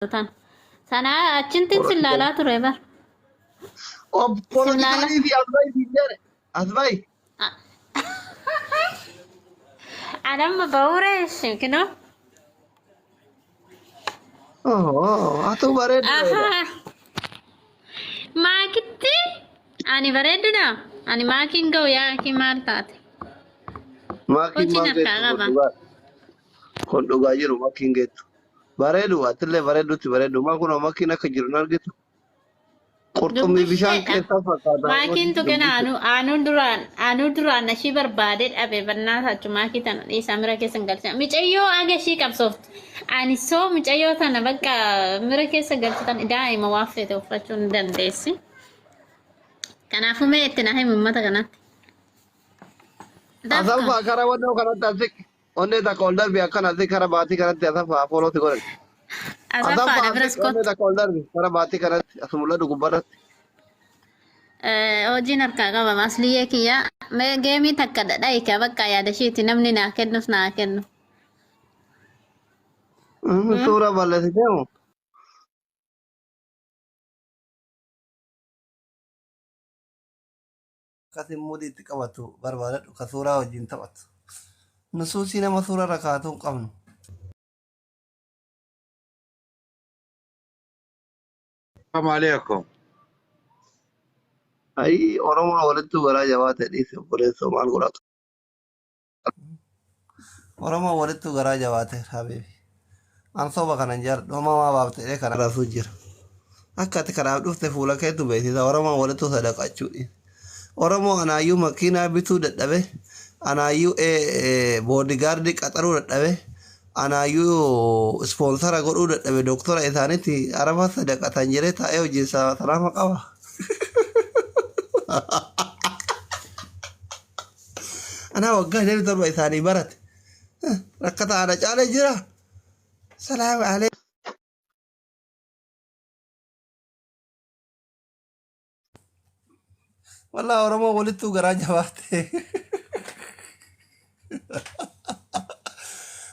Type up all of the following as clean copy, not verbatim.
Sana achintin silaalaa ture bar. Politikaalii fi asbayi. Anamma ba'uure kino. Atu bareedu. Maakitti ani bareedudha. Ani maakiin ga'u yaa ki maal taate. Maakiin Hojii maal narkaa qaba. geessu kun dhugaa jiru maakiin geessu. Bareedu atillee bareedutti bareedu. Maa kun maakiin akka jiru hin argitu. Qurxummii bishaan keessaa fakkaata. Maakiin tuqina anu duraan nashii barbaade dhabe bannaa taachu maakii tana dhiisaa mira keessa galcha. Micayyoo agashii qabsooftu. Ani soo micayyoo tana bakka mira keessa galchitan daa'ima waa fete uffachuu ni dandeessi. Kanaafuu mee itti na himu uummata kanatti. Asaffaa karaa wannoo kanatti asik onnee takka ol darbi akkana asik karaa baatii kanatti asaffaa foolooti godhan. Asaffaa dabra asik onnee takka ol darbi karaa baatii kanatti asumullee dugubbarratti. Hojiin harkaa qaba masliyyee kiyya. Mee geemii takka dhadhaika bakka yaada ishiiti namni naa kennus naa kennu. Suura balleessitee moo? Akkasin mudii itti qabatu barbaadadhu ka suuraa wajjin taphatu. Nusuusii nama suura rakaatuu hin qabnu. Assalamu alaikum. Ayi Oromoo walittu garaa jabaa ta'e dhiise obboleessoo maal godhatu. Oromoo walittu garaa jabaa ta'e habiibi. An soba kanan jaalladhu homaa baaftee kana raasuu jira. Akka ati kanaaf dhufte fuula keetu beeksisa Oromoo walittu sadaqachuu dhiise. Oromoo anaayyuu makiinaa bituu dadhabe anaayyuu boodigaardii qaxaruu dadhabe anaayyuu ispoonsara godhuu dadhabe doktora isaaniitti arafa sadaqatan jedhee taa'ee hojii salaama qaba. Anaa waggaa 27 isaanii barate rakkata ana caalee jira. Salaamu alaikum. Wallah Oromoo walittuu garaa jabaate.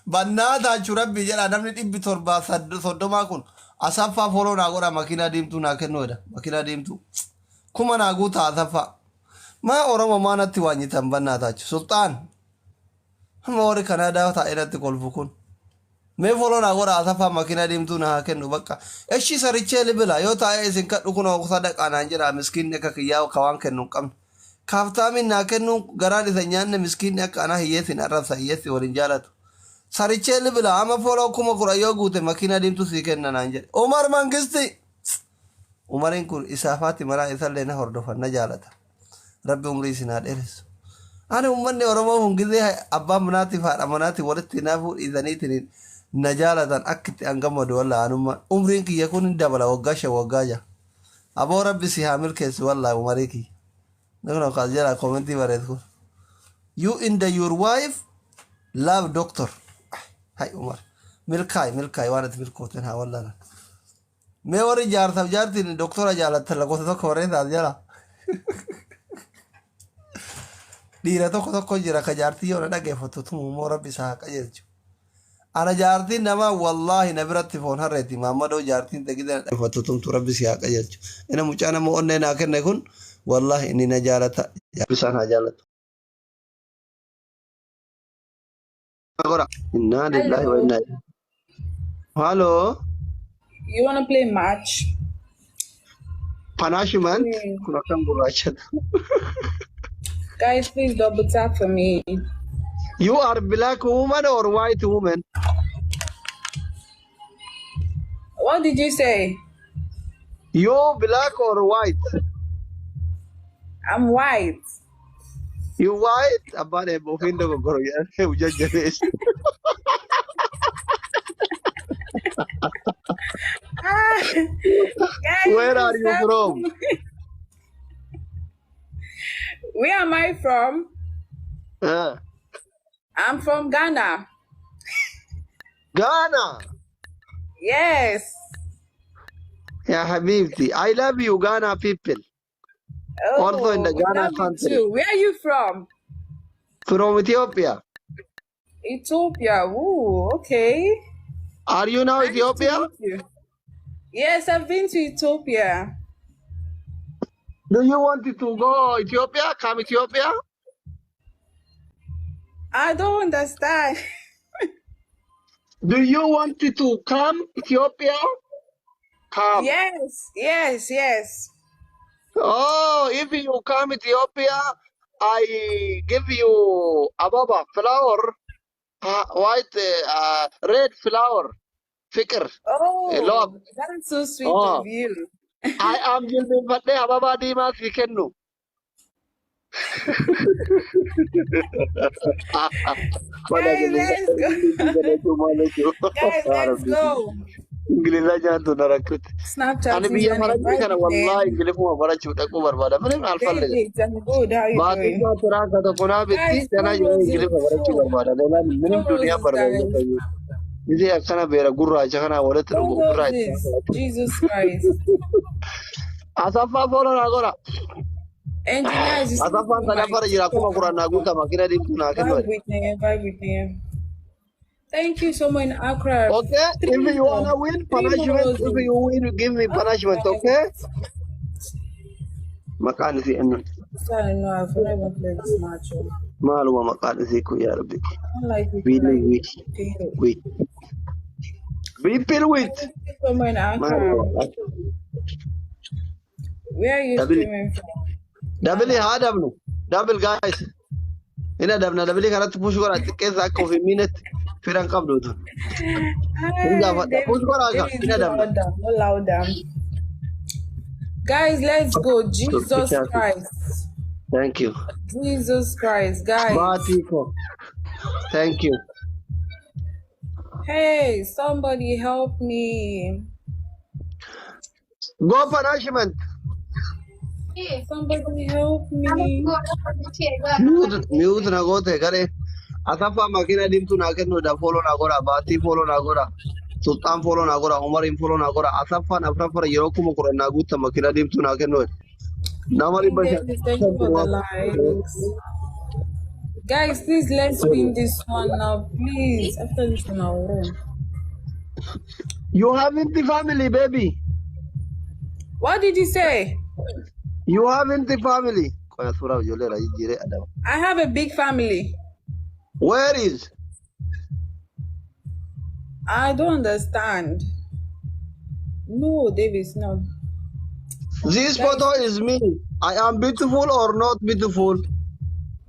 Bannaa taachuu rabbii jedha namni 730 kun asaffaa fooloo naa godha makiinaa diimtuu naa kennuudha. Makiinaa diimtuu kuma naa guutaa asaffaa. Maa Oromoo maanatti waanyitan bannaa taachu sultaan. Amma warri Kanaadaa taa'ee natti kolfu kun. Mee fooloo naa godha asaffaa makiinaa diimtuu naa kennu bakka. Eshi sarichee libila yoo taa'ee isin kadhu kun sadaqaa naan jedha miskiinni akka kiyyaa kawaan kennu hin qabne. Kaaftaamin naa kennu garaan isa nyaanne miskiinni akka anaa hiyyeessin arrabsa hiyyeessi waliin jaalatu. Sarichee libila ama fooloo kuma kudha yoo guute makiinaa diimtuu sii kenna naan jedhe. Umar Mangisti. Umariin kun isaafaatti maraa isallee na hordofan na jaalata. Rabbi umrii isinaa dheeressu. Ani uummanni Oromoo hungizee abbaan manaatiif haadha manaatiif walitti naafuu dhiisaniitiin na jaalatan akkitti hangammadu wallaa anummaan umriin kiyya kun hin dabala waggaa 5 waggaa 6. Aboo rabbi si haa milkeessu wallaa umarii kiyya. Nakuna kaas jala komentii bareedu kun. You in the your wife love doctor. Hai Umar. Milkaay waan ati milkooteen haa wallaa. Mee warri jaarsaaf jaartiin doktora jaalatan lagoota tokko warreen taas jala. Dhiira tokko jira ka jaartii yoo na dhageeffatu tumuu rabbi isaa haa qajeelchu. Ana jaartiin nama wallahi na biratti foon harreeti Maammadoo jaartiin tegide na dhageeffatu tumtu rabbi si haa qajeelchu. Ina mucaa nama onnee naa kenne kun wallahi inni na jaalata. Bisaan haa jaalatu. Inna lillahi wa inna ilaihi. Hello. You want to play match? Punishment? Kuna kan gurrachata. Guys, please double tap for me. You are black woman or white woman? What did you say? You black or white? I'm white. You white? Abane bofindo ko goro yan. Ujajjabees. Guys, Where are you from? Where am I from? I'm from Ghana. Ghana. Yes. Yeah, Habibti. I love you, Ghana people. Also in the we Ghana love you country. too. Where are you from? From Ethiopia. Ethiopia. Ooh, okay. Are you now Nice to Ethiopia? meet you. Yes, I've been to Ethiopia. Do you want to go Ethiopia? Come Ethiopia? I don't understand. Do you want to come Ethiopia? Come. Yes. Oh, if you come Ethiopia, I give you ababa flower, white, red flower, fikr, love. Oh, that's so sweet Oh, of you. I am giving Fadde ababa dima fi kennu. Guys, let's go. Guys, let's go. Ingiliza jaantu na rakkut. Snapchat Ani is biyya an faranjii kana invite wallahi them. ingilifuma barachuu dhaquu barbaada. Malee maal falle? David, I'm good. How you Maatiin doing? isaa turaa akka tokko naa bitti Guys, danaa four yeroo roses. ingilifa barachuu barbaada. Leelaan Four minim duniyaa roses, barbaada guys. fayyadu. Gisee akkana beera gurraacha kana walitti dhugu Four gurraacha. roses. Jesus Christ. Asaffaa fooloo naa godha. Engineers, you Asaffaan sadaffara jira akkuma kurannaa guutama kira diimtuu naa kennu. vibe with him. Thank you so much, Accra. Okay, if you wanna win punishment, if you win, give me punishment, okay? Maqaan isii eenyu? Sorry, no, I've never played this match. Maaluma maqaan isii kun yaa rabbi. I don't like it. Really Like wait. People wait. Thank you so much, Accra. Maaluma. Where are you Double- streaming from? Dabili haa dabnu. Double guys. Ina dabna dabili kanatti push godha xiqqeessa akka ofii miinetti firan qabdu tun. Push godha akka ina dabna. Louder. Guys, let's go. Jesus Okay. Christ. Thank you. Jesus Christ, guys. Baatiko. Thank you. Hey, somebody help me. Go punishment. Somebody help me. Mute na goote garee. Asaffaa makiina diimtuu naa kennuudha. Follow naa godha. Baatii follow naa godha. Sultaan follow naa godha. Umariin follow naa godha. Asaffaan afraffara yeroo kuma kurannaa guutta makiina diimtuu naa kennuudha. Nama dhibba David, thank you for the likes. Guys, please let's win this one now, please. After this one, I'll run. You haven't the family, baby. What did you say? You haven't the family. Koya suuraa ijoollee irraa jijjiiree adama. I have a big family. Where is? I don't understand. No, David, no. This photo is me. I am beautiful or not beautiful?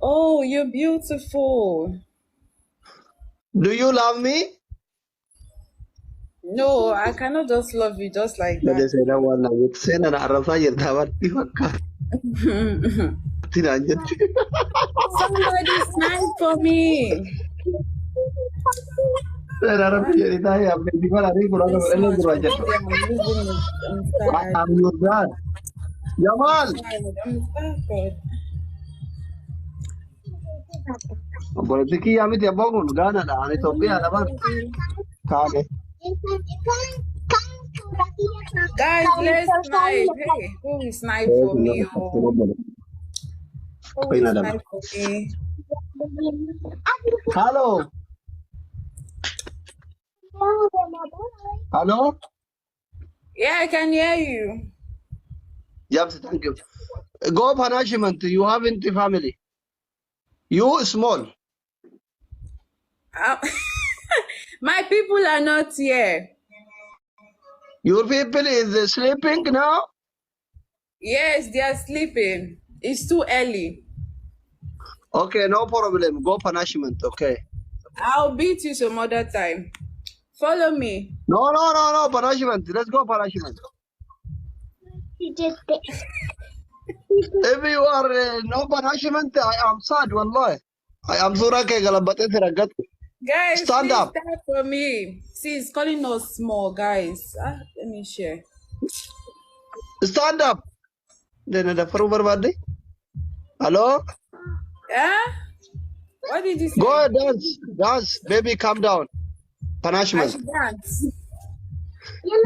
Oh, you're beautiful. Do you love me? No, I cannot just love you just like Nade that. seenaa waan naa jettu. Seenaa na arrabsaa jirtaa wanti fakkaatu. Naan jetti. Somebody snipe for me. Seenaa rabbi jedhi taa'ee abbeetti godhanii kun akka godhanii gurraacha. I'm losing it. I'm I tired. am your dad. Jamal. I'm tired. Obboleetti kiyyaa miti abbaan kun Gaanaadha. Ani Itoophiyaadha bara. Kaane. Guys, let's snipe. Hey, who will snipe for me? Oh, who will snipe for me? Hello. Hello. Yeah, I can hear you. Yes, thank you. Go punishment. You haven't the family. You small. Uh, my people are not here. Your people is sleeping now. Yes, they are sleeping. It's too early. Okay, no problem. Go punishment. Okay. I'll beat you some other time. Follow me. No. Punishment. Let's go punishment. If you are no punishment, I am sad. Wallahi. I am surah ke galabate tiragat. Guys, Stand please up. stand for me. See, it's calling us small, guys. Let me share. Stand up. Then the farubar badi. Hello. Yeah? What did you say? Go dance. Baby, calm down. I Punishment. should dance.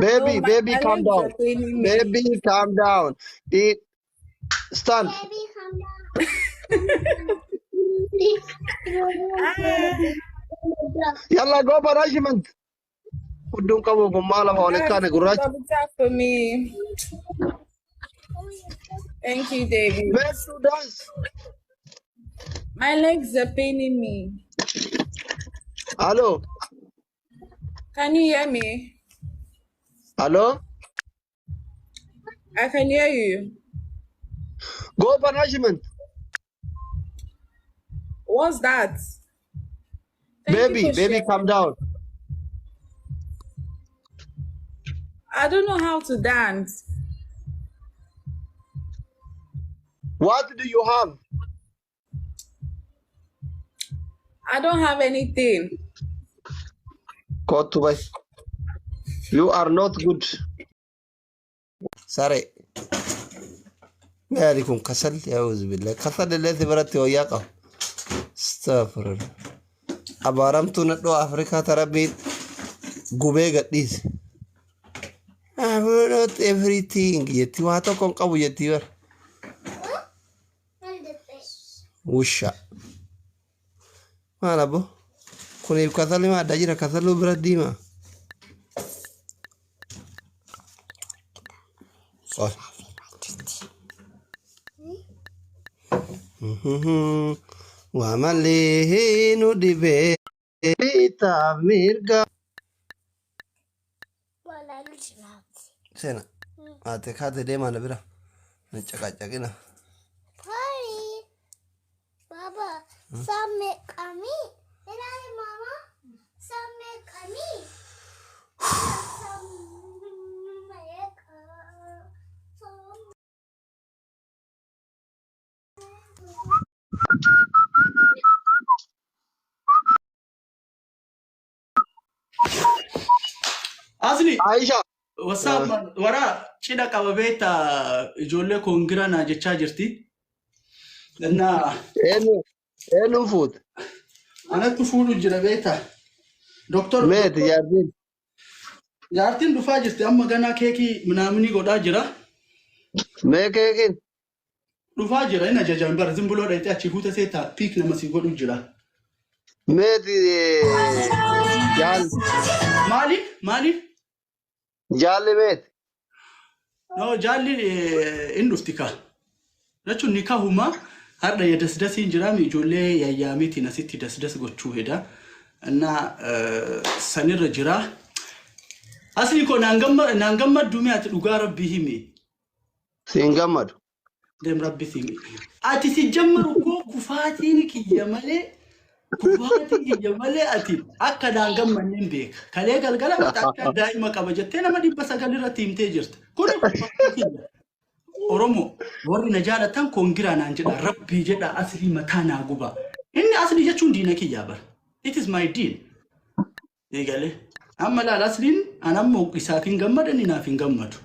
Baby, No, my baby, calm legs down. are paining me. Baby, calm down. Stand. Ah, Yalla, go punishment. Udun kamu gumala ma Guys, olekane please gurach. double tap for me. Thank you, David. Let's do dance. My legs are paining me. Hello. Can you hear me? Hello. I can hear you. Go punishment. What's that? Thank you Baby, for baby, sharing. calm down. I don't know how to dance. What do you have? I don't have anything. Go to buy. You are not good. Sorry. عليكم كسل أعوذ بالله كسل الذي برت وياقه استغفر الله أبارمت ندو أفريقيا تربيت غوبي قديس I'm not everything يتي واتو كون قبو يتي ور وشا ما لابو كوني كسل ما داجرا كسل برت ديما صح وعمله ندبي تاميرغا سينا أتك هذا ديما نبرا نتشكاكينا Baba, some make kami. And I, Mama, some make kami. Some make some. Asli, عايشة whatsapp wara cida qababeta ijoollee koongiraa naa jechaa jirti. Ganna إنه فوت anatti fuudhu jira beeta. Doktor ميت جاردين jaartiin dhufaa jirti amma ganaa keekii minaamini godhaa jira. ميكين Dhufaa jira inni ajajaan bara zimbuloo dhayitee achi fuute seetaa piik nama si godhu jira. ميت جال Maali? جال ميت No jaalli inni dhufti kaa. Jechuun ni kaahuma har'a ya dasdasiin jira mi ijoollee yayyaamiitiin asitti dasdas gochuu heda. Anna sanirra jira. Asli ko naan gammaddu ati dhugaa rabbii himi. سينغامد Dem rabbi himi. Ati si jammaru ko kufaatiin kiyya malee ati akka naan gammanneen beeka. Kalee galgala mata akka daa'ima qaba jettee nama 900 irratti himtee jirta. Kuni kiyya. Oromo warri na jaalatan koongiraa naan jedha rabbii jedha asli mataa naa guba. Inni asli jechuun diina kiyyaa bara. It is my deal. Eegale. Amma laal asliin anammoo isaaf hin gammadan inaaf hin gammadu.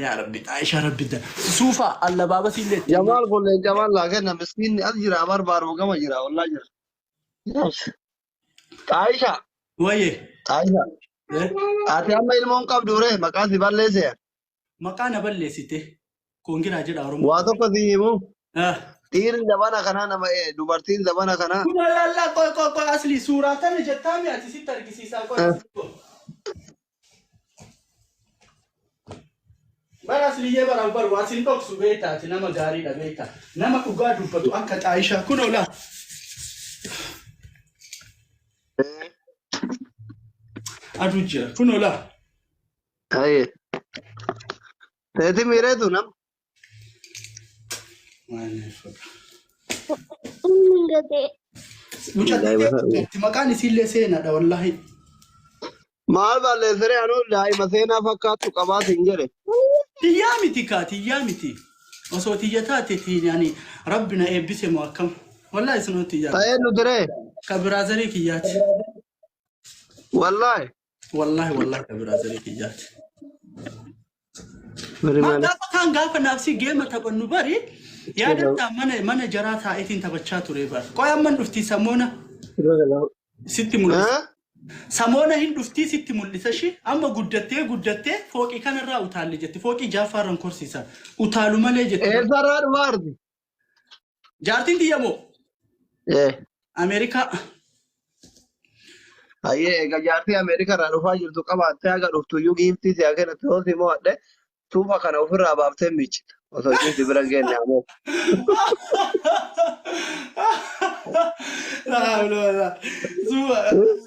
Yaa rabbi Aisha rabbi da. Suufa allabaaba sillee. جمال قول جمال لكن مسكين أجرى أمر بارو كم أجرى والله أجرى عايشة Waye. عايشة أتي أما إلمون كاب دوره مكان سبار ليسه Maqaa na balleessite koongiraa jedha Oromoo. واتو كذيمو Ah. تير زبانا خنا نما دوبارتين زبانا خنا Kuma lalla koy asli suuraa tana jettaami ati sitti argisiisaa koy. Bara asliyyee baru asin dhoksu beekta ati nama gaariidha beekta. Nama dhugaa dubbatu akka Aishaa kun ola. Aduu jira kun ola. أيه تيتي ميرتو نم Mucatti maqaan isiillee seenaadha wallahi. maal balleessere anu daa'ima seenaa fakkaattu qabaatu hin jedhe Tiyyaa miti kaa tiyyaa miti. Osoo tiyya taate yani rabbi na eebbise moo akkam. Wallahi isinoo tiyyaa. ta'ee nu ture Ka biraazarii kiyyaati. wallahi Wallahi ka biraazarii kiyyaati. bari maal Gaafa kan gaafa naafsi geema taphannu bari yaadatta mana jaraa taa'eetiin taphachaa ture bar. Qoy amman dhufti samoona sitti mul'isa. Samoona hin dhufti sitti mul'isa shi amma guddattee fooqii kanarraa utaalle jetti fooqii jaafaarran korsiisa. Utaalu malee jetti. eessarraa dhumaarti Jaartiin tiyyamoo Ameerikaa Aye, gajarti Amerika radufa jirtu qabatte aga dhuftu yu gifti si akena tosi mo adde suufa kana ofirraa baaftee miichita. Osoo isheen bira geenne ammoo.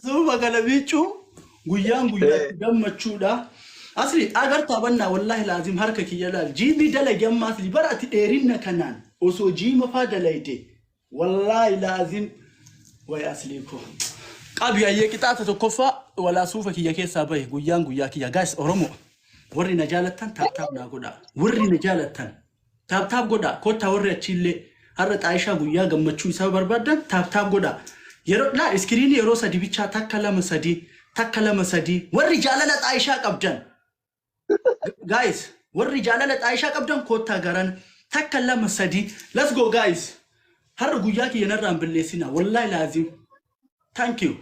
Suufa kana miicuu guyyaan guyyaatti gammachuudha. Asli agartaa bannaa wallahi laazim harka kiyya laal. Jiimii dalage amma asli bara ati dheerinna kanaan osoo jiima faa dalayte wallahi laazim way asli ko. Qabi ayyee qixaata tokkoffaa walaa suufa kiyya keessaa bahe guyyaan guyyaa kiyya guys Oromoo. Warri na jaalattan taaptaap naa godhaa. Warri na jaalattan taaptaap godhaa. Kottaa warri achiillee har'a xaayishaa guyyaa gammachuu isaa barbaadan taaptaap godhaa. Yeroo laa iskiriinii yeroo sadi bichaa takka lama sadii warri jaalala xaayishaa qabdan. Guys, warri jaalala xaayishaa qabdan kottaa garan takka lama sadii. Let's go guys. Har'a guyyaa kiyya narraan balleessinaa. Wallahi laazim. Thank you.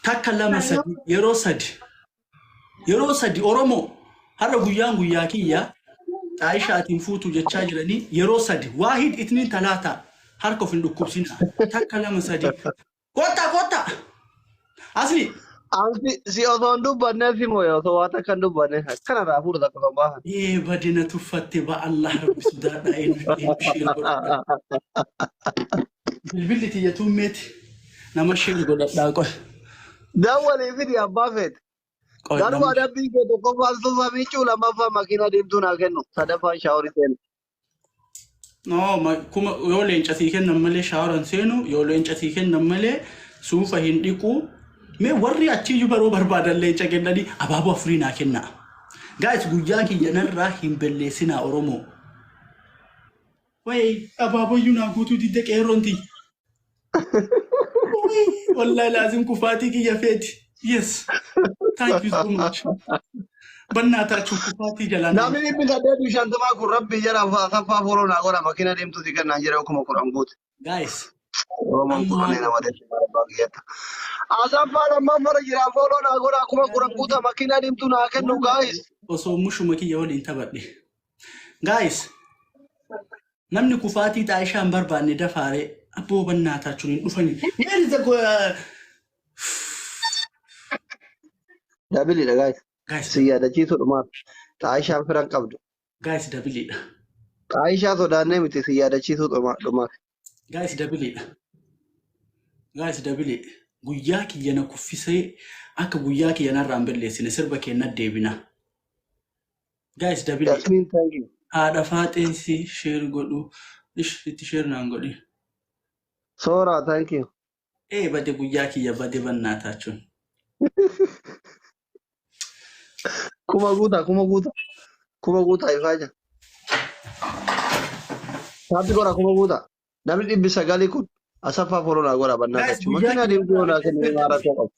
Takka lama sadii yeroo sadi Oromoo. Har'a guyyaan guyyaa kiyya xaayishaatiin fuutu jechaa jiranii yeroo sadi waahid itniin talaata harka of hin dhukkubsina takka lama sadi kota asli Anti si osoo hin dubbanne si mooyo osoo waa takka hin dubbanne akkana raafuudha takka kan baahan. badina tuffatte ba Allah rabbi sudaadha bilbilli tiyya tummeeti nama sheel godhadhaa qoy. Daawwalee fidi abbaa feete. Garuu adabbii kee tokko faaltuu famichuu lammaffaa makiina deemtuu naa kennu sadaffaan shaaworii seenu. No, kuma yoo leencatii kennan malee shaaworan seenu yoo leencatii kennan malee suufa hin dhiqu. Mee warri achiyyuu baroo barbaadan leenca kennanii abaaboo afurii naa kenna. Guys guyyaa kiyya narraa hin balleessinaa Oromoo. Way abaaboyyuu naa guutuu didde qeerroonti. Wallahi laazim kufaatii kiyya feeti. Yes. Thank you so much. Bannata chukupati jalan. Namni dhibbi saddeetu shantamaa kun rabbi jara saffaa fooloo naa godha makiina deemtu si kennaan jira akkuma kuran guute. Guys. Oromoon kunneen nama deemtu baay'eeta. Asaffaa lammaan mara jira fooloo naa godha akkuma kuran guuta makiina deemtu naa kennu guys. Osoo mushuma kiyya waliin taphadhe. Guys. Namni kufaatii xaayishaan barbaanne dafaaree abboo bannaataa chuniin dhufanii. Where is the Dabili da guys. Guys. Siya da ciso duma. Aisha firan qabdu. Guys dabili da. Aisha so da ne miti siya da ciso duma. Guys dabili da. Guys dabili. Guyyaa kiyya na kuffisee akka guyyaa kiyya narraan balleessine sirba keenna deebina. Guys dabili. Jasmine thank you. Haadha faaxeensi share godhu. Itti share naan godhi. Sora thank you. Bade guyyaa kiyya bade bannaataa chun. Kuma guuta ifaja. Tapi gora kuma guuta. Namni dhibbi sagalii kun asaffaa fooloo naa godha bannaa jechuudha. Makiina deemtuu naa kennu maara ta'u.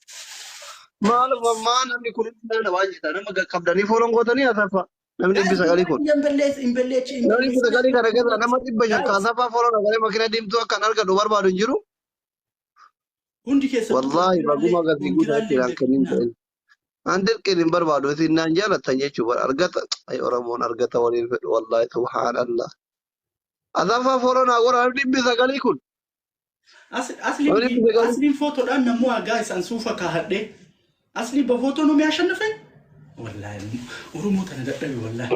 Maalummaa namni kun nama baay'eedha. Nama qabdanii fooloon gootanii asaffaa. Namni dhibbi sagalii kun. Namni dhibbi sagalii kana keessa nama dhibba shakka asaffaa fooloo naa godhee makiina deemtuu akkan argatu barbaadu hin jiru. Wallahi baguma gadi guutaa jiraan kennin ta'in. Andir kinin barbaadu isin naan jaalatan jechuudha argata ay Oromoon argata waliin fedhu wallahi subhanallah. Asaffaa fooloo naa godha dhibbi sagalii kun. Asliin footoodhaan namuu hagaa isaan suufa kaahadhe. Asli ba footoo nu mi'aashannafe? Wallahi Oromoo tana dadhabe wallahi.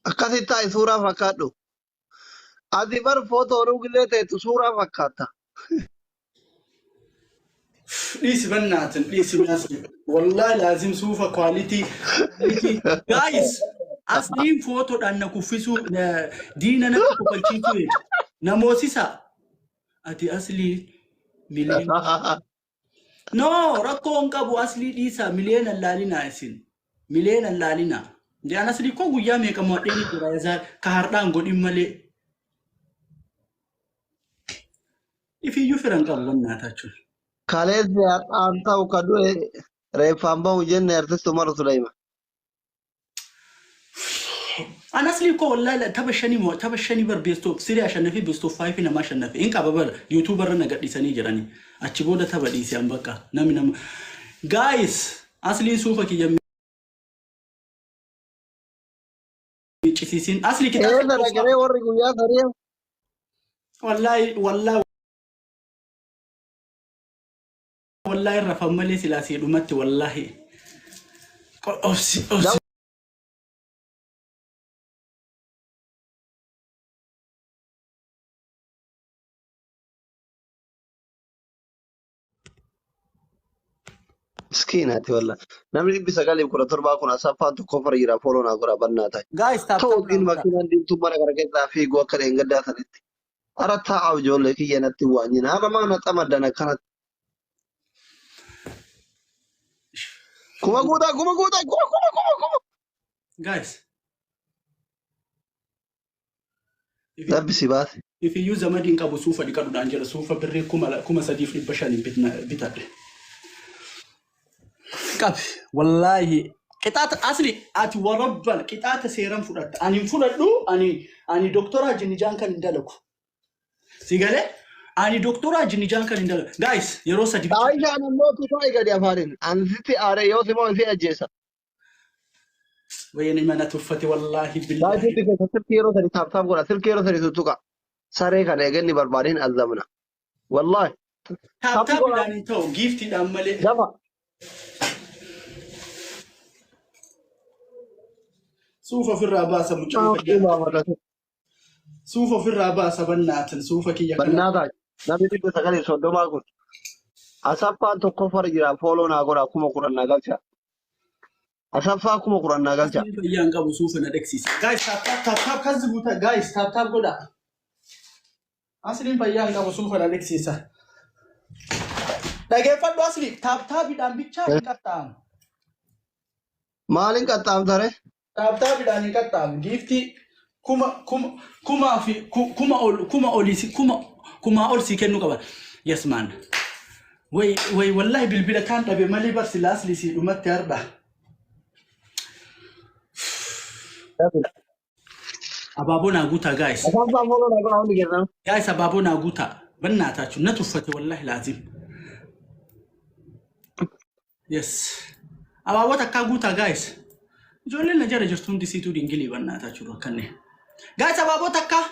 Akkasitti taa'e suuraa fakkaadhu. Ati bar footoo dhugillee ta'etu suuraa fakkaata. Dhiisi bannaatin dhiisi mi'aasni. Wallahi laazim suufa quality. Guys, asliin footoodhaan na kuffisuu diina na kuffalchiisu namoosisa. Ati aslii miliyoona. No, rakkoon qabu aslii dhiisa miliyoona laalinaa isin. Miliyoona laalinaa. Jangan asli kau guyyaa meeqa mo'adhee ni jira isaa ka hardhaan godhin malee. Ifiyyuu firan qabu bannaataa jechuudha. Kaleessi har'aan ta'u ka du'e reeffaan bahu jenne artisti Umar Sulaiman. An asli kau wallahi tapha shanii bar beestoo siree ashannafii beestoo 5 nama ashannafee in qaba bar yuutuubar irra nagadhiisanii jiranii achi booda tapha dhiisee an bakka namni nama. Guys asli suufa kiyya ficcisiisin. Asli Eh, kitaaba sana kere warri guyyaa sariya. wallahi rafan malee silaasii dhumatti wallahi. Obsi. Miskiinaati walla. Namni 917 kun asaffaan tokko fara jira fooloo naa godha bannaa ta'e. Guys, tap Ta'u tap ittiin makiinaan diimtuu mana gara keessaa fiiguu akka dheengaddaa sanitti. Ara taa'aa ijoollee kiyya natti waanyina. Haadha maana xamaddan akkanatti. Kuma guutaa. Guys, Dabbisi baate. if you use a madin kabu sufa dikadu danjera sufa birri kuma sadif libashani bitadde. Kabi, wallahi. Qixaata asli ati warabbal qixaata seeran fudhatta. Ani fudhadhu ani doktora Jinijaan kan indalaku. Sigale ani doktora Jinijaan kan indalaku. Guys, yeroo sadi Aishaan immoo tuutaa gadi afaanin. Ansitti aaree yoo simoo ifi ajjeesa. wayne mana tuffate wallahi billahi. Baay'ee keessa silkii yeroo sadi taaptaap godha. Silkii yeroo sadi tuttuqa. Saree kana eeganni barbaadeen azamna. Wallahi. Tap bidani ta'u gifti dhaan malee. Lafa. Suufa ofirraa baasa mucaa fayyaa. Suufa ofirraa baasa bannaatin suufa kiyya kana. Bannaataa. Namni 930 kun. Asaffaan tokko fara jira fooloo naa godha 10,000 galcha. Asaffaa 10,000 galcha. Fayyaan qabu suufa na dheksisa. Guys, tap kan zibuta. Guys, tap godha. Asliin fayyaan qabu suufa na dheksisa. Dhageeffadhu asli tap bidhaan bichaa hin qaxxaamu. Maaliin qaxxaamtare? Tap bidhaan hin qaxxaamu. Gifti kuma ol si kennu qaba. Yes man. Way wallahi bilbila kan dhabe malee barsi laasli si dhumatti harda. Abaaboo naa guutaa guys. Asaffaan fooloo naa godha hundi kenna. Guys, abaaboo naa guutaa. Bannaataa na tuffate wallahi laazim. Yes. Abaaboo takkaa guutaa guys. Ijoolleen na jara jirtu hundi siituu dingilii bannaataa jiru akkanne. Guys, abaaboo takkaa.